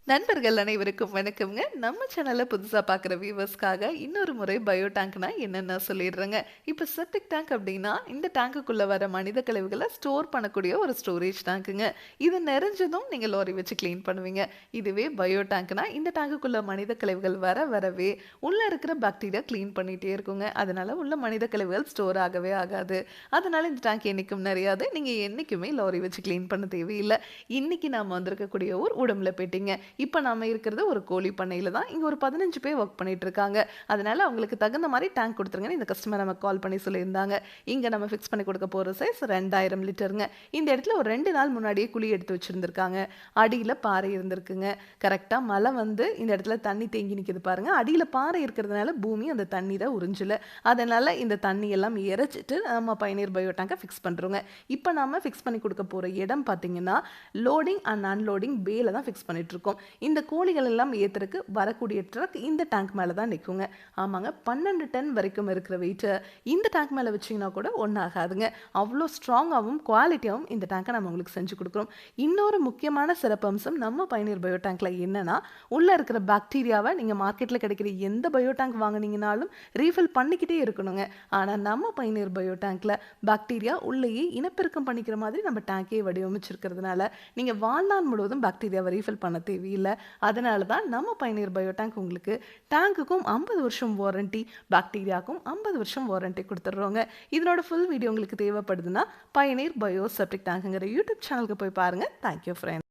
நண்பர்கள் அனைவருக்கும் வணக்கம்ங்க. நம்ம சேனல புதுசா பார்க்குற வியூவர்ஸ்க்காக இன்னொரு முறை பயோ டேங்க்னா என்னன்னு சொல்லிடுறேங்க. இப்ப செப்டிக் டேங்க் அப்டின்னா, இந்த டேங்க்குக்குள்ள வர மனித கழிவுகள ஸ்டோர் பண்ணக்கூடிய ஒரு ஸ்டோரேஜ் டேங்க்குங்க. இது நிறைஞ்சதும் நீங்க லாரி வச்சு கிளீன் பண்ணுவீங்க. இதுவே பயோ டேங்க்னா, இந்த டேங்க்குக்குள்ள மனித கழிவுகள் வரவே உள்ள இருக்கிற பாக்டீரியா கிளீன் பண்ணிட்டே இருக்குங்க. அதனால உள்ள மனித கழிவுகள் ஸ்டோர் ஆகவே ஆகாது. அதனால இந்த டேங்க் என்னைக்கும் நிறையாது. நீங்க என்னைக்குமே லாரி வச்சு கிளீன் பண்ண தேவையில்ல. இன்னைக்கு நாம வந்திருக்கக்கூடிய ஊர் உடம்பலப்பேட்டைங்க. இப்ப நாம இருக்கிறது ஒரு கோழி பண்ணையில தான். இங்க ஒரு 15 பேர் வொர்க் பண்ணிட்டு இருக்காங்க. அதனால அவங்களுக்கு தகுந்த மாரி டேங்க் குடுத்துருங்கன்னு இந்த கஸ்டமர் நமக்கு கால் பண்ணி சொல்லியிருந்தாங்க. இங்க நம்ம ஃபிக்ஸ் பண்ணி குடுக்க போற சைஸ் 2000 லிட்டருங்க. இந்த இடத்துல ஒரு 2 நாள் முன்னாடியே குழி எடுத்து வச்சிருந்திருக்காங்க. அடியில பாறை இருந்திருக்குங்க. கரெக்ட்டா மழை வந்து இந்த இடத்துல தண்ணி தேங்கி நிக்குது பாருங்க. அடியில பாறை இருக்கிறதுனால பூமி அந்த தண்ணீர உறிஞ்சல. அதனால இந்த தண்ணி எல்லாம் இறைச்சிட்டு நம்ம பயனீர் பயோ டேங்க ஃபிக்ஸ் பண்றோங்க. இப்ப நாம ஃபிக்ஸ் பண்ணி குடுக்க போற இடம் பார்த்தீங்கன்னா, லோடிங் அண்ட் அன்லோடிங் பேல தான் ஃபிக்ஸ் பண்ணிட்டு இருக்கோம். இந்த கோழிகள் எல்லாம் ஏத்துறதுக்கு வரக்கூடிய ட்ரக் இந்த டேங்க் மேல தான் நிக்குங்க. ஆமாங்க, 12 டன் வரைக்கும் இருக்கிற வெயிட்ட இந்த டேங்க் மேல வச்சீங்கன்னா கூட ஒண்ணும் ஆகாதுங்க. அவ்வளோ ஸ்ட்ராங்காவும் குவாலிட்டியாவும் இந்த டேங்கை நம்ம உங்களுக்கு செஞ்சு கொடுக்குறோம். இன்னொரு முக்கியமான சிறப்பம்சம் நம்ம பயனீர் பயோ டேங்க்ல என்னன்னா, உள்ள இருக்கிற பாக்டீரியாவை நீங்க மார்க்கெட்ல கிடைக்கிற எந்த பயோ டேங்க் வாங்குனீங்கனாலும் ரீஃபில் பண்ணிக்கிட்டே இருக்கணுங்க. ஆனா நம்ம பயனீர் பயோ டேங்க்ல பாக்டீரியா உள்ளேயே இனப்பெருக்கம் பண்ணிக்கிற மாதிரி நம்ம டேங்கே வடிவமைச்சிருக்கிறதுனால நீங்க வாழ்நாள் முழுவதும் பாக்டீரியாவை ரீஃபில் பண்ண தேவையில்லை. அதனால தான் நம்ம பயனீர் பயோ டேங்க் உங்களுக்கு டேங்குக்கும் 50 வருஷம் வாரண்டி, பாக்டீரியாவுக்கும் 50 வருஷம் வாரண்டி கொடுத்துட்றோங்க. இதனோட ஃபுல் வீடியோ உங்களுக்கு தேவைப்படுதுன்னா பயனீர் பயோ செப்டிக் டேங்க்ங்கிற யூடியூப் சேனலுக்கு போய் பாருங்க. Thank you friend.